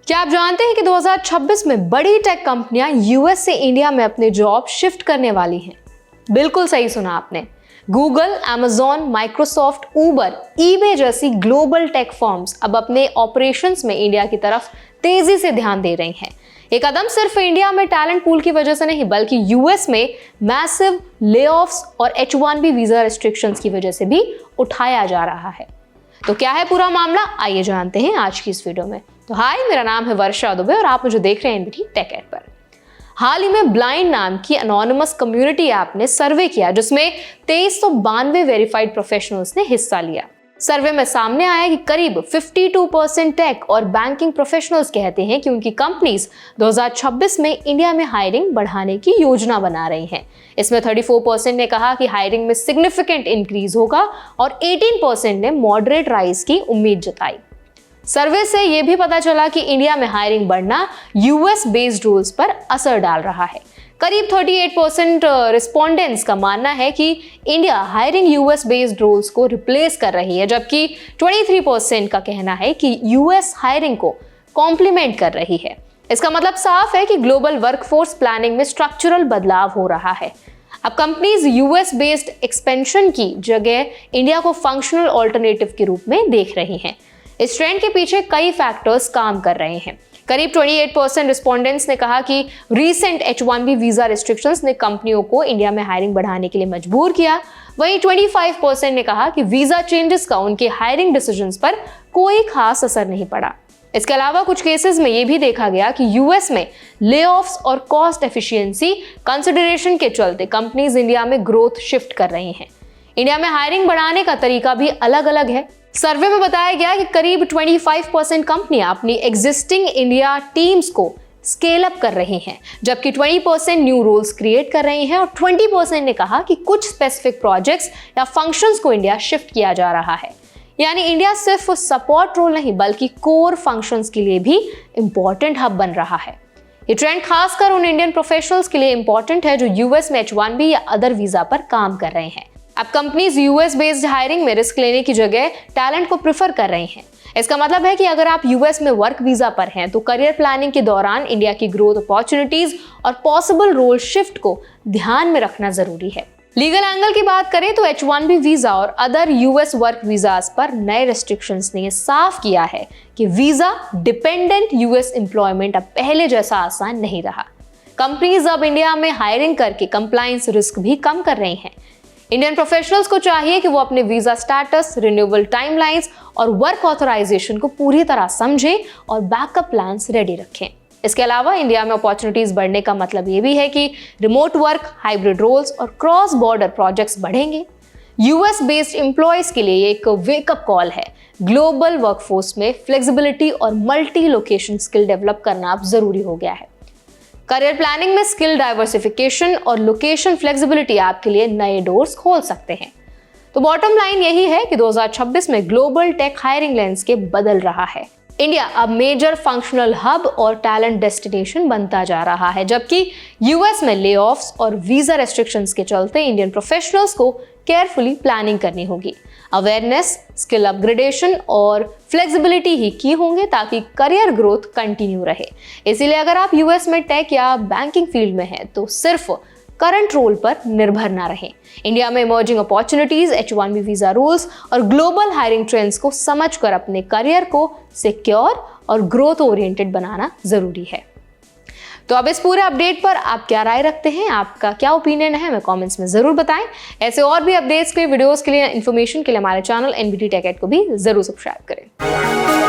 क्या आप जानते हैं कि 2026 में बड़ी टेक कंपनियां यूएस से इंडिया में अपने जॉब शिफ्ट करने वाली हैं? बिल्कुल सही सुना आपने। गूगल, अमेजॉन, माइक्रोसॉफ्ट, उबर, ईबे जैसी ग्लोबल टेक फर्म्स अब अपने ऑपरेशंस में इंडिया की तरफ तेजी से ध्यान दे रही हैं। ये कदम सिर्फ इंडिया में टैलेंट पूल की वजह से नहीं, बल्कि यूएस में मैसिव लेऑफ्स और H-1B वीजा रिस्ट्रिक्शंस की वजह से भी उठाया जा रहा है। तो क्या है पूरा मामला, आइए जानते हैं आज की इस वीडियो में। तो हाय, मेरा नाम है वर्षा दुबे और आप मुझे देख रहे हैं एनबीटी टेक एड पर। हाल ही में ब्लाइंड नाम की एनोनिमस कम्युनिटी ऐप ने सर्वे किया जिसमें 2392 वेरीफाइड प्रोफेशनल्स ने हिस्सा लिया। सर्वे में सामने आया कि करीब 52% टेक और बैंकिंग प्रोफेशनल्स कहते हैं कि उनकी कंपनीज 2026 में इंडिया में हायरिंग बढ़ाने की योजना बना रही हैं। इसमें 34% ने कहा कि हायरिंग में सिग्निफिकेंट इंक्रीज होगा और 18% ने मॉडरेट राइज की उम्मीद जताई। सर्वे से यह भी पता चला कि इंडिया में हायरिंग बढ़ना यूएस बेस्ड रूल्स पर असर डाल रहा है। करीब 38% रिस्पोंडेंट्स का मानना है कि India hiring US based rules को रिप्लेस कर रही है, जबकि 23% का कहना है कि यूएस हायरिंग को कॉम्प्लीमेंट कर रही है। इसका मतलब साफ है कि ग्लोबल वर्कफोर्स प्लानिंग में स्ट्रक्चरल बदलाव हो रहा है। अब कंपनीज यूएस बेस्ड एक्सपेंशन की जगह इंडिया को फंक्शनल ऑल्टरनेटिव के रूप में देख रही हैं। इस ट्रेंड के पीछे कई फैक्टर्स काम कर रहे हैं। करीब 28% रिस्पोंडेंट्स ने कहा कि रीसेंट H-1B वीजा रिस्ट्रिक्शंस ने कंपनियों को इंडिया में हायरिंग बढ़ाने के लिए मजबूर किया। वहीं 25% ने कहा कि वीजा चेंजेस का उनके हायरिंग डिसीजंस पर कोई खास असर नहीं पड़ा। इसके अलावा कुछ केसेस में यह भी देखा गया कि यूएस में लेऑफ्स और कॉस्ट एफिशिएंसी कंसिडरेशन के चलते कंपनीज इंडिया में ग्रोथ शिफ्ट कर रही हैं। इंडिया में हायरिंग बढ़ाने का तरीका भी अलग अलग है। सर्वे में बताया गया कि करीब 25% कंपनियां अपनी एग्जिस्टिंग इंडिया टीम्स को स्केल अप कर रही हैं, जबकि 20% न्यू रोल्स क्रिएट कर रही हैं और 20% ने कहा कि कुछ स्पेसिफिक प्रोजेक्ट्स या फंक्शंस को इंडिया शिफ्ट किया जा रहा है। यानी इंडिया सिर्फ सपोर्ट रोल नहीं बल्कि कोर फंक्शंस के लिए भी इंपॉर्टेंट हब बन रहा है। ये ट्रेंड खासकर उन इंडियन प्रोफेशनल्स के लिए इंपॉर्टेंट है जो यूएस में H-1B या अदर वीजा पर काम कर रहे हैं। अब कंपनीज यूएस बेस्ड हायरिंग में रिस्क लेने की जगह टैलेंट को प्रेफर कर रही हैं। इसका मतलब है कि अगर आप यूएस में वर्क वीजा पर हैं तो करियर प्लानिंग के दौरान इंडिया की ग्रोथ अपॉर्चुनिटीज और पॉसिबल रोल शिफ्ट को ध्यान में रखना जरूरी है। लीगल एंगल की बात करें तो H-1B वीजा और अदर यूएस वर्क वीजास पर नए रेस्ट्रिक्शंस ने साफ किया है कि वीजा डिपेंडेंट यूएस एम्प्लॉयमेंट अब पहले जैसा आसान नहीं रहा। कंपनीज अब इंडिया में हायरिंग करके कंप्लायंस रिस्क भी कम कर रही हैं। इंडियन प्रोफेशनल्स को चाहिए कि वो अपने वीजा स्टेटस, रिन्यूअल टाइमलाइंस और वर्क ऑथराइजेशन को पूरी तरह समझें और बैकअप प्लान्स रेडी रखें। इसके अलावा इंडिया में अपॉर्चुनिटीज बढ़ने का मतलब ये भी है कि रिमोट वर्क, हाइब्रिड रोल्स और क्रॉस बॉर्डर प्रोजेक्ट्स बढ़ेंगे। यूएस बेस्ड एम्प्लॉयज के लिए एक वेकअप कॉल है। ग्लोबल वर्कफोर्स में फ्लेक्सिबिलिटी और मल्टी लोकेशन स्किल डेवलप करना अब जरूरी हो गया है। करियर प्लानिंग में स्किल डाइवर्सिफिकेशन और लोकेशन फ्लेक्सिबिलिटी आपके लिए नए डोर्स खोल सकते हैं। तो बॉटम लाइन यही है कि 2026 में ग्लोबल टेक हायरिंग लैंडस्केप बदल रहा है। इंडिया अब मेजर फंक्शनल हब और टैलेंट डेस्टिनेशन बनता जा रहा है, जबकि यूएस में लेऑफ्स और वीजा रेस्ट्रिक्शंस के चलते इंडियन प्रोफेशनल्स को केयरफुली प्लानिंग करनी होगी। अवेयरनेस, स्किल अपग्रेडेशन और फ्लेक्सिबिलिटी ही की होंगे ताकि करियर ग्रोथ कंटिन्यू रहे। इसीलिए अगर आप यूएस में टेक या बैंकिंग फील्ड में हैं तो सिर्फ करंट रोल पर निर्भर ना रहें। इंडिया में emerging opportunities, H-1B visa rules और ग्लोबल हायरिंग ट्रेंड्स को समझकर अपने करियर को सिक्योर और ग्रोथ ओरिएंटेड बनाना जरूरी है। तो अब इस पूरे अपडेट पर आप क्या राय रखते हैं, आपका क्या ओपिनियन है, हमें कमेंट्स में जरूर बताएं। ऐसे और भी अपडेट्स के लिए, वीडियोस के लिए, इन्फॉर्मेशन के लिए हमारे चैनल एनबीटी टेक एड को भी जरूर सब्सक्राइब करें।